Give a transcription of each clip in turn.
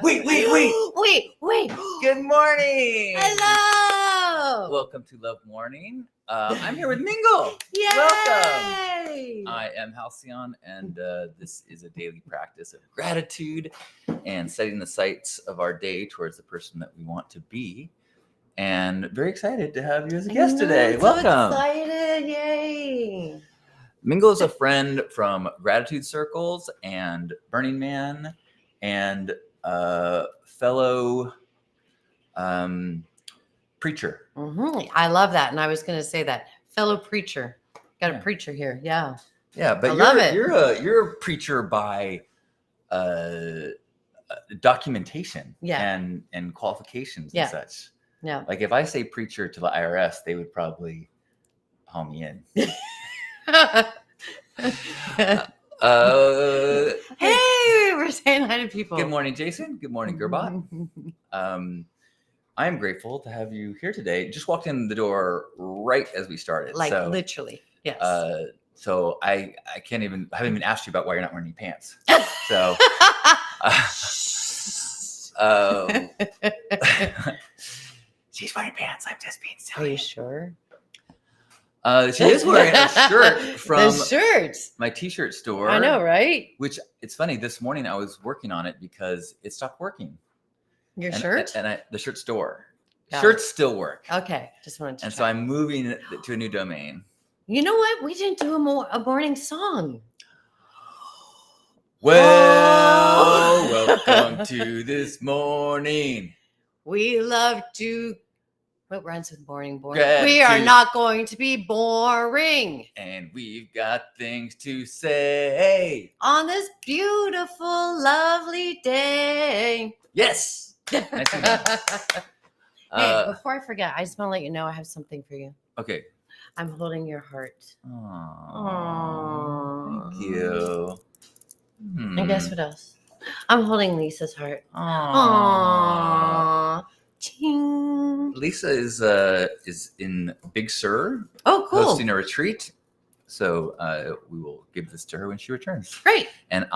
Wait. Wait. Good morning. Hello. Welcome to Love Morning. I'm here with Mingle. Yay. Welcome. I am Halcyon, and this is a daily practice of gratitude and setting the sights of our day towards the person that we want to be. And very excited to have you as a guest today. Welcome. So excited. Yay. Mingle is a friend from Gratitude Circles and Burning Man and fellow preacher. Mm-hmm. I love that. And I was going to say that. Fellow preacher. Got a preacher here. Yeah. Yeah, but you're a preacher by documentation and qualifications and such. Yeah. Like if I say preacher to the IRS, they would probably haul me in. Hey, we're saying hi to people. Good morning, Jason. Good morning, Gerbot. I am grateful to have you here today. Just walked in the door right as we started. Literally. Yes. So I haven't even asked you about why you're not wearing any pants. So she's wearing pants. I'm just being silly. Are you sure? She is wearing a shirt from my t-shirt store. I know, right? Which it's funny. This morning I was working on it because it stopped working. Your shirt? The shirt store. Shirts still work. Okay, just wanted to. And so I'm moving it to a new domain. You know what? We didn't do a morning song. Well, welcome to this morning. We love to. What rhymes with boring? Gratitude. We are not going to be boring. And we've got things to say on this beautiful, lovely day. Yes. Hey, before I forget, I just want to let you know I have something for you. Okay. I'm holding your heart. Aww. Thank you. And guess what else? I'm holding Lisa's heart. Aww. Ching. Lisa is in Big Sur. Oh, cool. Hosting a retreat. So we will give this to her when she returns. Great. And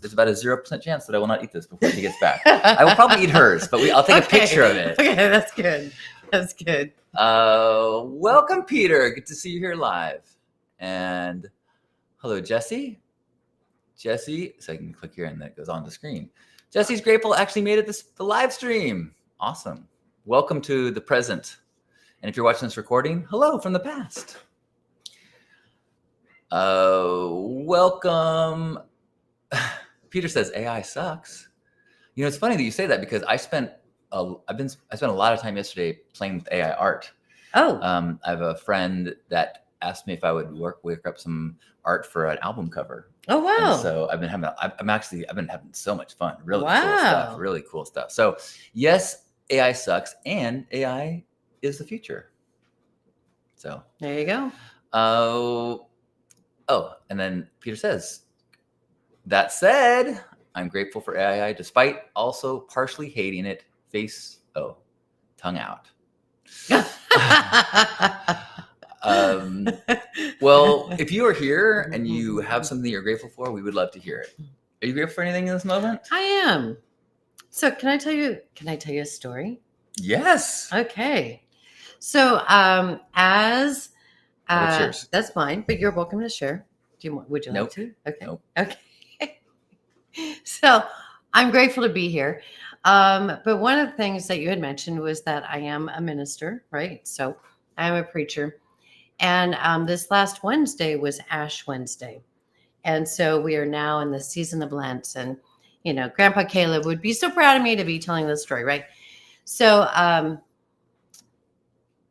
there's about a 0% chance that I will not eat this before she gets back. I will probably eat hers, but I'll take a picture of it. Okay, that's good. That's good. Welcome, Peter. Good to see you here live. And hello, Jesse. Jesse, so I can click here and that goes on the screen. Jesse's grateful actually made it the live stream. Awesome. Welcome to the present. And if you're watching this recording, hello from the past. Welcome. Peter says AI sucks. You know, it's funny that you say that because I spent a lot of time yesterday playing with AI art. Oh. I have a friend that asked me if I would work up some art for an album cover. Oh wow! And so I've been having so much fun. Really cool stuff. Really cool stuff. So yes, AI sucks, and AI is the future. So there you go. And then Peter says, that said, I'm grateful for AI, despite also partially hating it. Tongue out. Well, if you are here and you have something you're grateful for, we would love to hear it. Are you grateful for anything in this moment? I am. So can I tell you a story? Yes. Okay. So what's yours? That's mine, but you're welcome to share. Would you like to? Okay. Nope. Okay. So I'm grateful to be here. But one of the things that you had mentioned was that I am a minister, right? So I'm a preacher. And this last Wednesday was Ash Wednesday. And so we are now in the season of Lent. And, you know, Grandpa Caleb would be so proud of me to be telling this story, right? So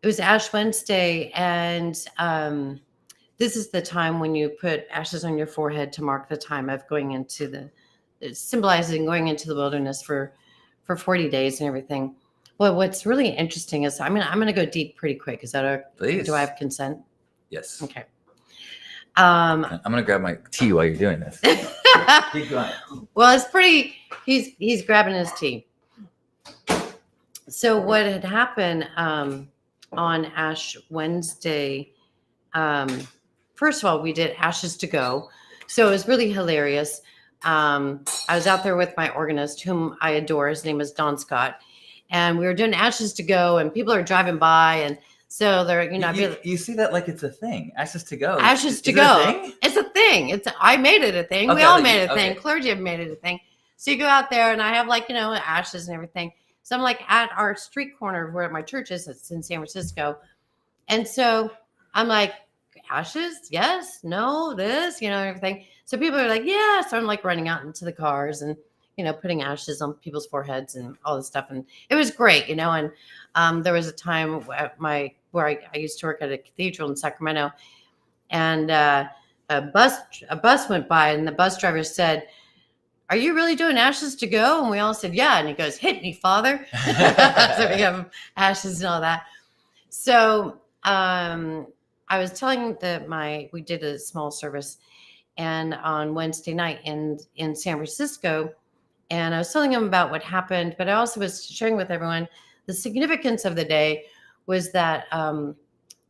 it was Ash Wednesday. And this is the time when you put ashes on your forehead to mark the time of going into symbolizing going into the wilderness for 40 days and everything. Well, what's really interesting is, I'm going to go deep pretty quick. Is that okay? Please. Do I have consent? Yes. Okay. I'm going to grab my tea while you're doing this. Keep going. Well, it's pretty, he's grabbing his tea. So what had happened on Ash Wednesday, first of all, we did Ashes to Go. So it was really hilarious. I was out there with my organist, whom I adore. His name is Don Scott. And we were doing Ashes to Go, and people are driving by. And so they're, You see that like it's a thing. Ashes to Go. Ashes Is to it Go. a thing? It's a thing. I made it a thing. We Okay, all like made you- it a thing. okay. Clergy have made it a thing. So you go out there, and I have ashes and everything. So I'm like at our street corner where my church is. It's in San Francisco. And so I'm like, ashes? Yes, no, this, everything. So people are like, yeah. So I'm like running out into the cars and, putting ashes on people's foreheads and all this stuff. And it was great, And there was a time at where I used to work at a cathedral in Sacramento, and a bus went by, and the bus driver said, "Are you really doing Ashes to Go?" And we all said, "Yeah." And he goes, "Hit me, Father." So we have ashes and all that. So I was telling we did a small service, and on Wednesday night in San Francisco, and I was telling him about what happened, but I also was sharing with everyone the significance of the day was that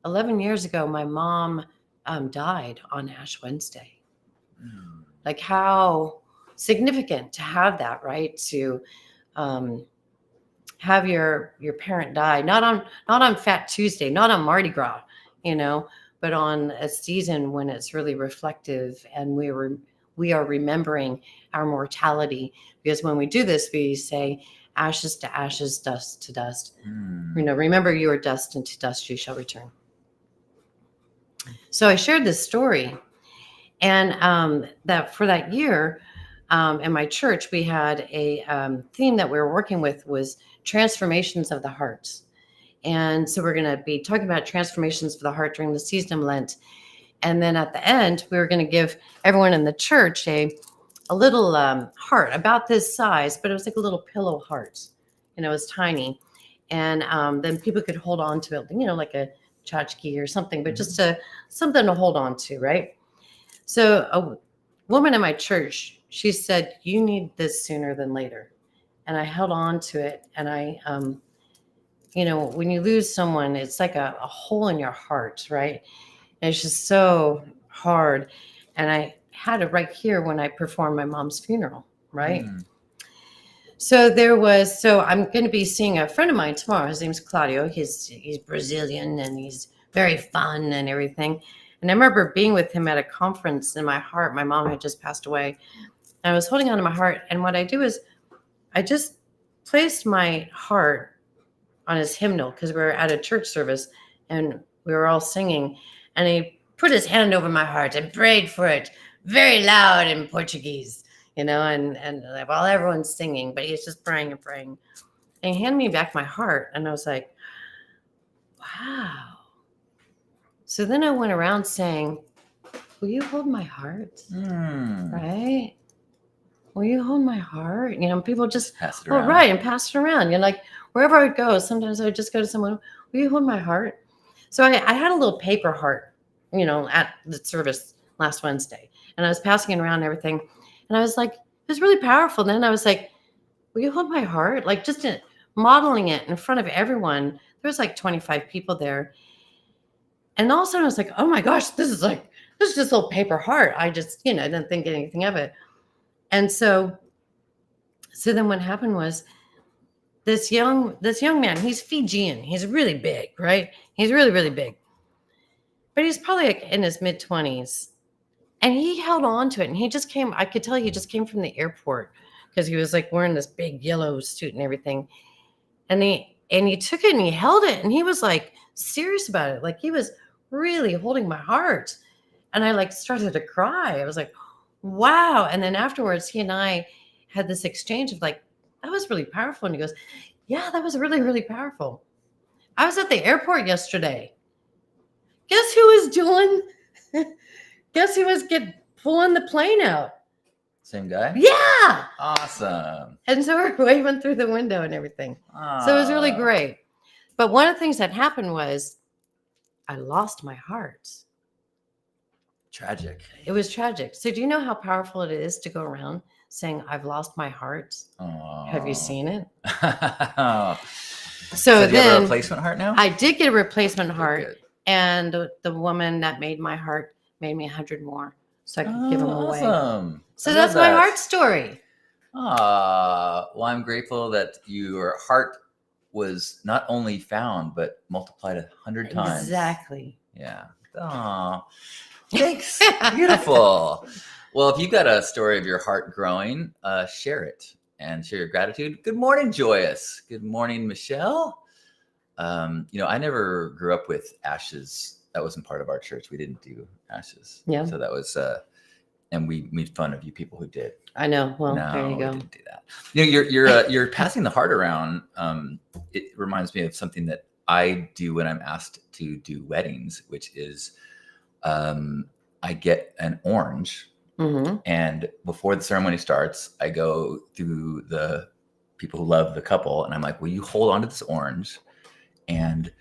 11 years ago, my mom died on Ash Wednesday. Like, how significant to have that, right? To have your parent die, not on Fat Tuesday, not on Mardi Gras, but on a season when it's really reflective, and we are remembering our mortality, because when we do this, we say, ashes to ashes, dust to dust. Remember, you are dust, and to dust you shall return. So I shared this story, and that for that year, in my church, we had a theme that we were working with was transformations of the heart. And so we're going to be talking about transformations of the heart during the season of Lent. And then at the end, we were going to give everyone in the church a little heart about this size, but it was like a little pillow heart. It was tiny. And then people could hold on to it, like a tchotchke or something, but just something to hold on to, right? So a woman in my church, she said, "You need this sooner than later." And I held on to it. And I, when you lose someone, it's like a hole in your heart, right? And it's just so hard. And I had it right here when I performed my mom's funeral, right? So I'm going to be seeing a friend of mine tomorrow. His name's Claudio. He's Brazilian, and he's very fun and everything. And I remember being with him at a conference in my heart. My mom had just passed away. And I was holding on to my heart. And what I do is I just placed my heart on his hymnal, because we were at a church service and we were all singing. And he put his hand over my heart and prayed for it very loud in Portuguese, and while everyone's singing, but he's just praying and praying. And he handed me back my heart. And I was like, wow. So then I went around saying, "Will you hold my heart?" Right? "Will you hold my heart?" People just pass it around. Right, and pass it around. Like wherever I would go, sometimes I would just go to someone, "Will you hold my heart?" So I had a little paper heart, at the service last Wednesday, and I was passing it around and everything. And I was like, it was really powerful. Then I was like, "Will you hold my heart?" Like just modeling it in front of everyone. There was like 25 people there. And all of a sudden I was like, oh my gosh, this is just a little paper heart. I just, didn't think anything of it. And so then what happened was this young man, he's Fijian. He's really big, right? He's really, really big. But he's probably like in his mid-20s. And he held on to it. And he just came, I could tell he just came from the airport, because he was like wearing this big yellow suit and everything. And he took it and he held it. And he was like serious about it. Like he was really holding my heart. And I like started to cry. I was like, wow. And then afterwards, he and I had this exchange of like, that was really powerful. And he goes, yeah, that was really, really powerful. I was at the airport yesterday. Guess who was doing? Guess who was pulling the plane out? Same guy? Yeah. Awesome. And so we're waving through the window and everything. So it was really great. But one of the things that happened was I lost my heart. Tragic. It was tragic. So do you know how powerful it is to go around saying, "I've lost my heart"? Have you seen it? So do you have then a replacement heart now? I did get a replacement heart. Good. And the woman that made my heart made me 100 more. so I could give them away. Awesome. So I that's love my that. heart story. Well, I'm grateful that your heart was not only found, but multiplied 100 times. Exactly. Yeah. Aw. Thanks. Beautiful. Well, if you got a story of your heart growing, share it and share your gratitude. Good morning, Joyous. Good morning, Michelle. I never grew up with ashes. That wasn't part of our church. We didn't do ashes. Yeah. So that was, and we made fun of you people who did. I know. Well, No, there you go. we didn't do that. You're passing the heart around. It reminds me of something that I do when I'm asked to do weddings, which is I get an orange, and before the ceremony starts, I go through the people who love the couple, and I'm like, "Will you hold on to this orange and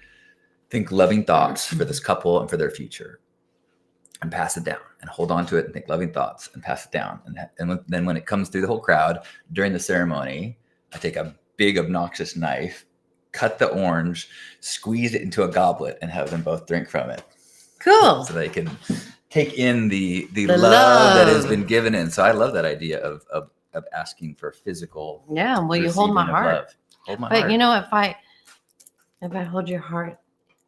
think loving thoughts for this couple and for their future?" And pass it down, and hold on to it and think loving thoughts and pass it down. And then when it comes through the whole crowd during the ceremony, I take a big obnoxious knife, cut the orange, squeeze it into a goblet, and have them both drink from it. Cool. So they can take in the love that has been given in. So I love that idea of asking for physical. Yeah. Well, you hold my receiving of heart. love. Hold my But heart. you know, if I hold your heart,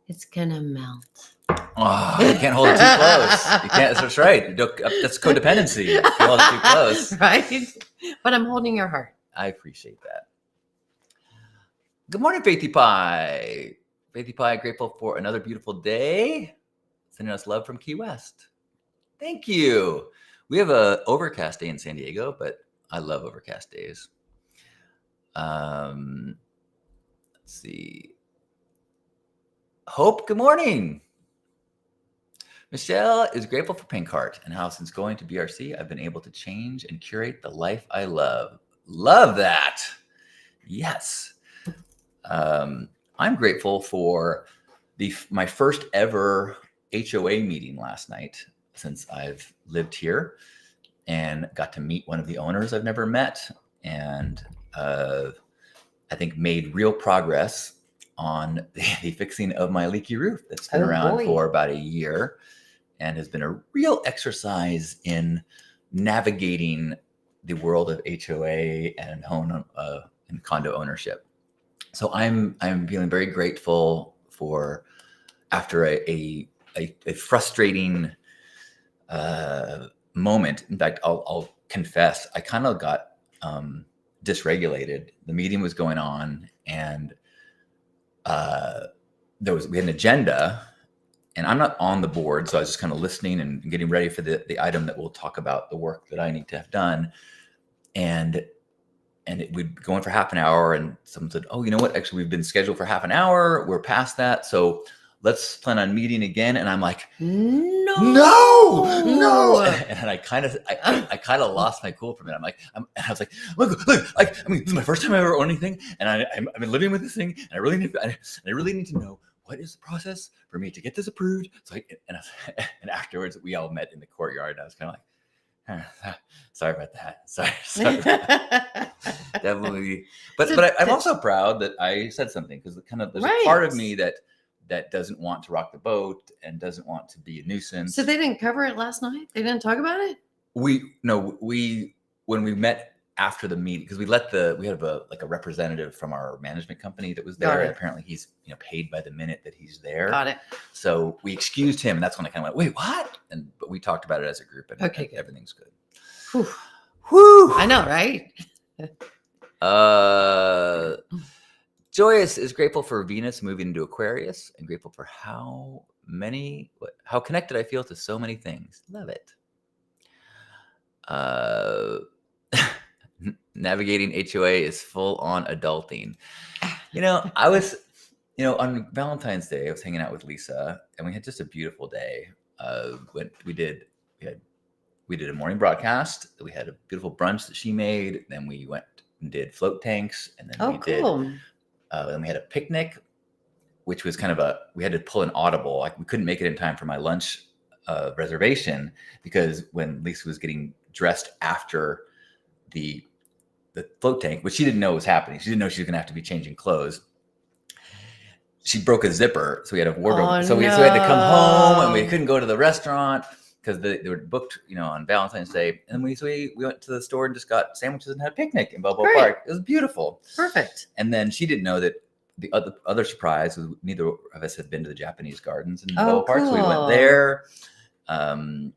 it's gonna melt. Oh, you can't hold it too close. You can't. That's right. That's codependency. You can't hold it too close. Right. But I'm holding your heart. I appreciate that. Good morning, Faithy Pie. Faithy Pie, grateful for another beautiful day. Sending us love from Key West. Thank you. We have a overcast day in San Diego, but I love overcast days. Let's see. Hope, good morning. Michelle is grateful for Pink Heart and how since going to BRC, I've been able to change and curate the life I love. Love that. Yes. I'm grateful for my first ever HOA meeting last night since I've lived here, and got to meet one of the owners I've never met, and I think made real progress on the fixing of my leaky roof that's been around for about a year, and has been a real exercise in navigating the world of HOA and home and condo ownership. So I'm feeling very grateful for, after a frustrating moment. In fact, I'll confess, I kind of got dysregulated. The meeting was going on, and we had an agenda, and I'm not on the board, so I was just kind of listening and getting ready for the item that will talk about the work that I need to have done. And we'd go in for half an hour, and someone said, "Oh, you know what? Actually, we've been scheduled for half an hour. We're past that. So let's plan on meeting again." And I'm like, no. And I kind of lost my cool for a minute. And I was like, look, like, I mean, this is my first time I ever owned anything, and I've been living with this thing, and I really need to know what is the process for me to get this approved. So and afterwards we all met in the courtyard, and I was kind of like, sorry about that. Sorry about that. Definitely. But I'm also proud that I said something, because there's a part of me that doesn't want to rock the boat and doesn't want to be a nuisance. So they didn't cover it last night? They didn't talk about it? When we met after the meeting, because we have a representative from our management company that was there, and apparently he's paid by the minute that he's there. Got it. So we excused him, and that's when I kind of went, wait, what? But we talked about it as a group, and okay, good. Everything's good. Whew. I know, right? Joyous is grateful for Venus moving into Aquarius, and grateful for how connected I feel to so many things. Love it. Navigating HOA is full on adulting. I was, on Valentine's Day, I was hanging out with Lisa, and we had just a beautiful day. When we did a morning broadcast. We had a beautiful brunch that she made. Then we went and did float tanks, and then then we had a picnic, which was we had to pull an audible. Like, we couldn't make it in time for my lunch reservation, because when Lisa was getting dressed after the float tank, which she didn't know was happening, she didn't know she was going to have to be changing clothes. She broke a zipper, so we had a wardrobe. So we had to come home, and we couldn't go to the restaurant. because they were booked, on Valentine's Day. And we went to the store and just got sandwiches and had a picnic in Balboa Great. Park. It was beautiful. Perfect. And then she didn't know that the other surprise was neither of us had been to the Japanese gardens in Oh, Balboa Park, so we went cool. there. And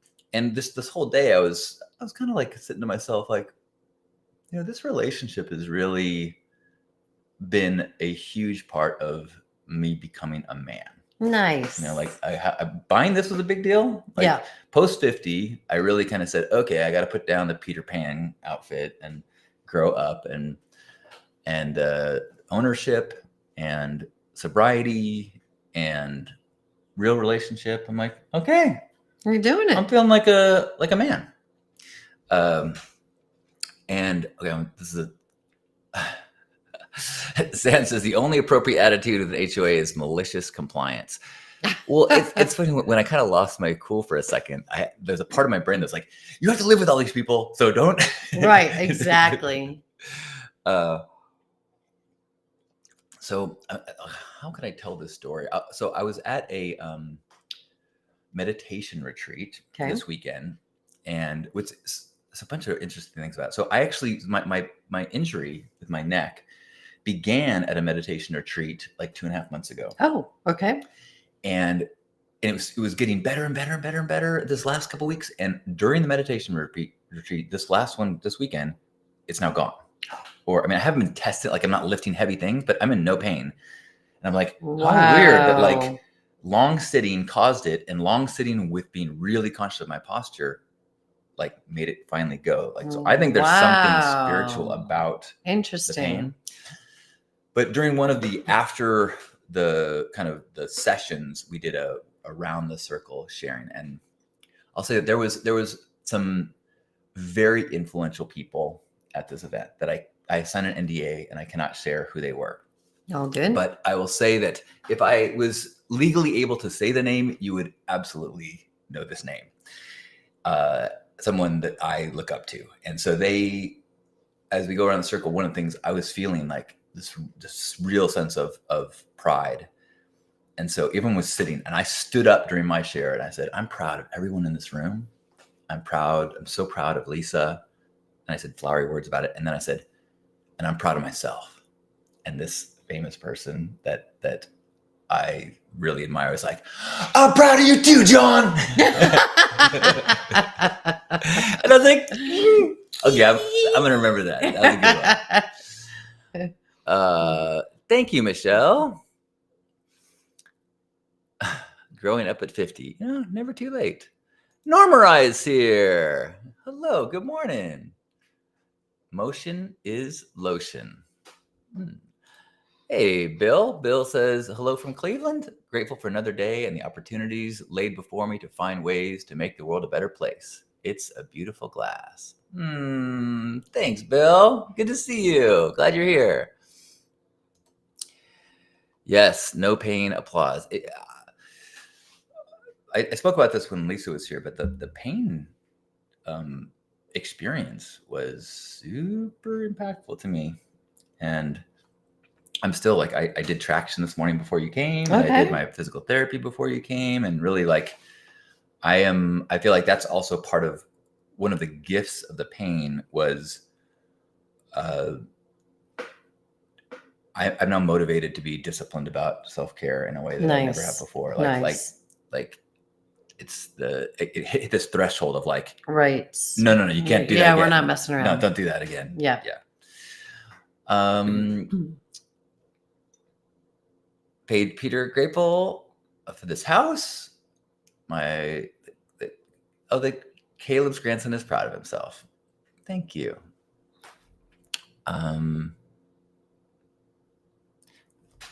this whole day, I was kind of like sitting to myself, like, this relationship has really been a huge part of me becoming a man. Nice. Like buying this was a big deal. Like Yeah. post 50, I really kind of said, okay, I got to put down the Peter Pan outfit and grow up and ownership and sobriety and real relationship. I'm like, okay, You're doing it. I'm feeling like a man. And okay, this is Stan says the only appropriate attitude of the HOA is malicious compliance. Well, it's funny when I kind of lost my cool for a second. There's a part of my brain that's like, you have to live with all these people, so don't. Right, exactly. So how can I tell this story? So I was at a meditation retreat this weekend, and it's a bunch of interesting things about it. So I actually, my injury with my neck began at a meditation retreat like 2.5 months ago. Oh, okay. And it was getting better and better and better and better this last couple of weeks. And during the meditation retreat, this last one this weekend, it's now gone. Or I haven't been tested. Like I'm not lifting heavy things, but I'm in no pain. And I'm like, how weird that like long sitting caused it, and long sitting with being really conscious of my posture, like made it finally go. Like, so I think there's something spiritual about the pain. But during one of the after the kind of the sessions, we did a around the circle sharing, and I'll say that there was some very influential people at this event that I signed an NDA and I cannot share who they were. All good. But I will say that if I was legally able to say the name, you would absolutely know this name. Someone that I look up to. And so as we go around the circle, one of the things I was feeling like this real sense of pride. And so everyone was sitting, and I stood up during my share and I said, I'm proud of everyone in this room. I'm so proud of Lisa. And I said flowery words about it. And then I said, and I'm proud of myself. And this famous person that I really admire was like, I'm proud of you too, John. And I was like, okay, I'm going to remember that. That was a good one. Thank you, Michelle. Growing up at 50. Never too late. Norma is here. Hello, good morning. Motion is lotion. Hey, Bill. Bill says, hello from Cleveland. Grateful for another day and the opportunities laid before me to find ways to make the world a better place. It's a beautiful glass. Thanks, Bill. Good to see you. Glad you're here. Yes, no pain, applause. I spoke about this when Lisa was here, but the pain experience was super impactful to me. And I'm still like, I did traction this morning before you came. And I did my physical therapy before you came. And really like, I feel like that's also part of one of the gifts of the pain was I'm now motivated to be disciplined about self-care in a way that I never have before. Like it hit this threshold of like, right. No, you can't do that. Yeah, we're not messing around. No, don't do that again. Yeah. Paid Peter, grateful for this house. Caleb's grandson is proud of himself. Thank you.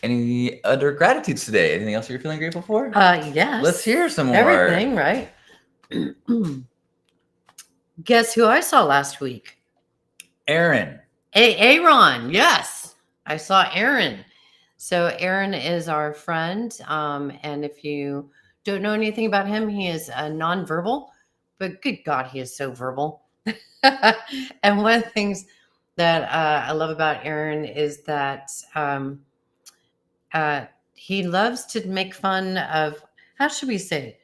Any other gratitudes today? Anything else you're feeling grateful for? Yes. Let's hear some more. Everything, right? Guess who I saw last week? Aaron. Aaron. Yes. I saw Aaron. So Aaron is our friend. And if you don't know anything about him, he is nonverbal, but good God, he is so verbal. And one of the things that I love about Aaron is that he loves to make fun of, how should we say,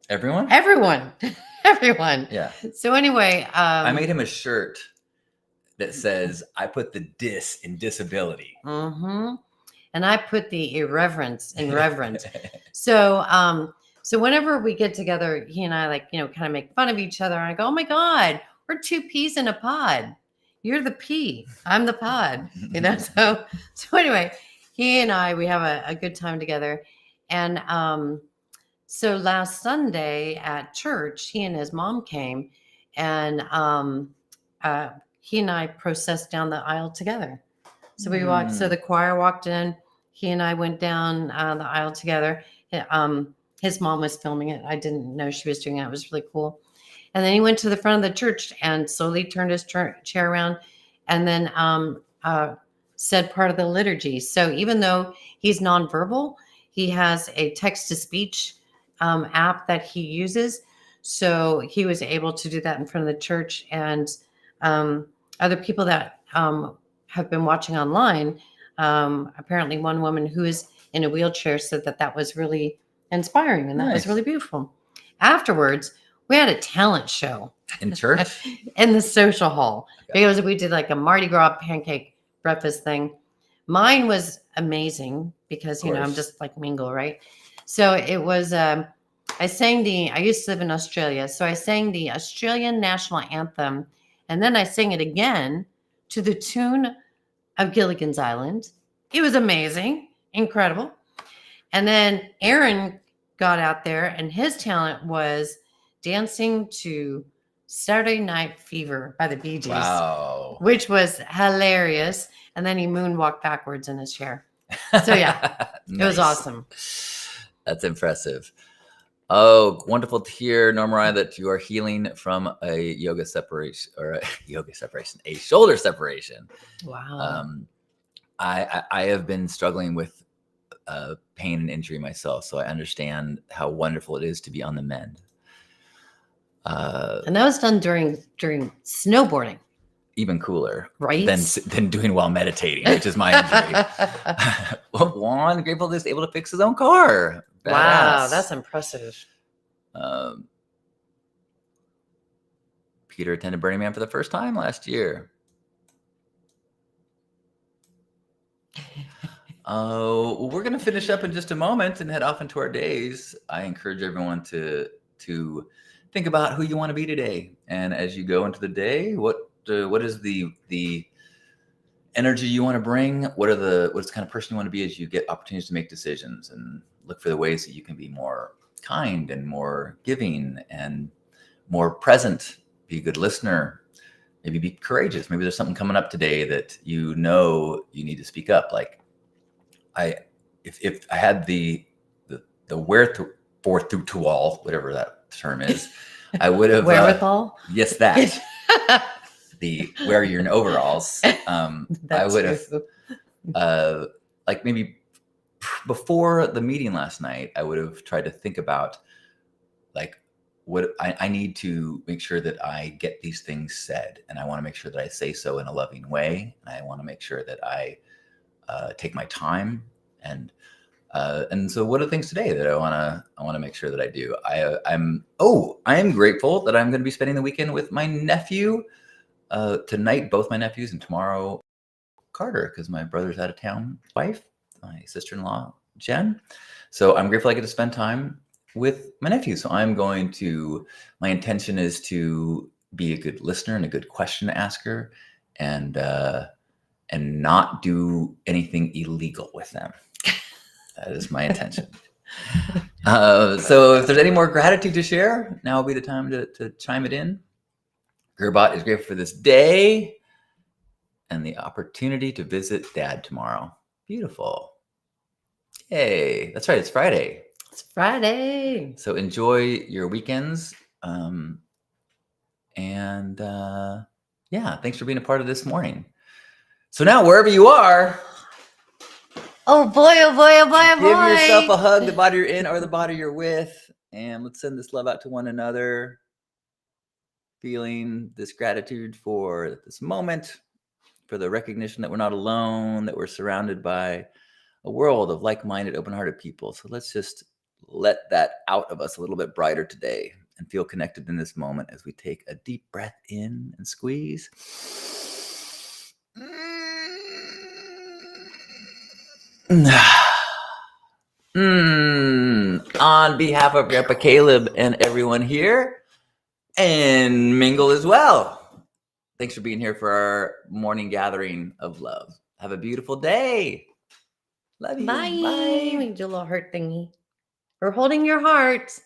Everyone? Everyone. Everyone. Yeah. So anyway, I made him a shirt that says, I put the dis in disability. Mm-hmm. And I put the irreverence in reverence. So whenever we get together, he and I kind of make fun of each other. And I go, oh my God, we're two peas in a pod. You're the pea. I'm the pod. So anyway, he and I, we have a good time together. And so last Sunday at church, he and his mom came, and he and I processed down the aisle together. So we walked. So the choir walked in. He and I went down the aisle together. His mom was filming it. I didn't know she was doing it. It was really cool. And then he went to the front of the church and slowly turned his chair around, and then said part of the liturgy. So even though he's nonverbal, he has a text-to-speech app that he uses. So he was able to do that in front of the church, and other people that have been watching online. Apparently, one woman who is in a wheelchair said that was really inspiring, and that was really beautiful. Afterwards, we had a talent show in church, in the social hall, because we did like a Mardi Gras pancake breakfast thing. Mine was amazing because I'm just like Mingle, right? So it was. I used to live in Australia, so I sang the Australian national anthem, and then I sang it again to the tune of Gilligan's Island. It was amazing, incredible. And then Aaron got out there, and his talent was dancing to Saturday Night Fever by the Bee Gees, which was hilarious. And then he moonwalked backwards in his chair. So yeah, It was awesome. That's impressive. Oh, wonderful to hear, Norma, that you are healing from a shoulder separation. Wow. I have been struggling with pain and injury myself, so I understand how wonderful it is to be on the mend. And that was done during snowboarding. Even cooler, right? Than doing while meditating, which is my injury. Juan, grateful that he's able to fix his own car. Badass. Wow, that's impressive. Peter attended Burning Man for the first time last year. We're going to finish up in just a moment and head off into our days. I encourage everyone to think about who you want to be today, and as you go into the day, what is the energy you want to bring? What's the kind of person you want to be as you get opportunities to make decisions, and look for the ways that you can be more kind and more giving and more present. Be a good listener. Maybe be courageous. Maybe there's something coming up today that you need to speak up. Like if I had the wherewithal, whatever that term is, I would have wherewithal. Yes, that. The wear your overalls. I would have like maybe before the meeting last night, I would have tried to think about like what I need to make sure that I get these things said, and I want to make sure that I say so in a loving way. I want to make sure that I take my time, and so what are the things today that I want to make sure that I do? I am grateful that I'm going to be spending the weekend with my nephew. Tonight, both my nephews, and tomorrow, Carter, because my brother's out of town wife, my sister-in-law, Jen. So I'm grateful I get to spend time with my nephew. So my intention is to be a good listener and a good question asker, and not do anything illegal with them. That is my intention. So if there's any more gratitude to share, now will be the time to chime it in. Gerbot is grateful for this day and the opportunity to visit Dad tomorrow. Beautiful. Yay. That's right. It's Friday. It's Friday. So enjoy your weekends. Thanks for being a part of this morning. So now, wherever you are, oh boy, give yourself a hug, the body you're in or the body you're with, and let's send this love out to one another. Feeling this gratitude for this moment, for the recognition that we're not alone, that we're surrounded by a world of like-minded, open-hearted people. So let's just let that out of us a little bit brighter today and feel connected in this moment as we take a deep breath in and squeeze. On behalf of Grandpa Caleb and everyone here, and Mingle as well. Thanks for being here for our morning gathering of love. Have a beautiful day. Love you. Bye. Bye. We do a little heart thingy. We're holding your heart.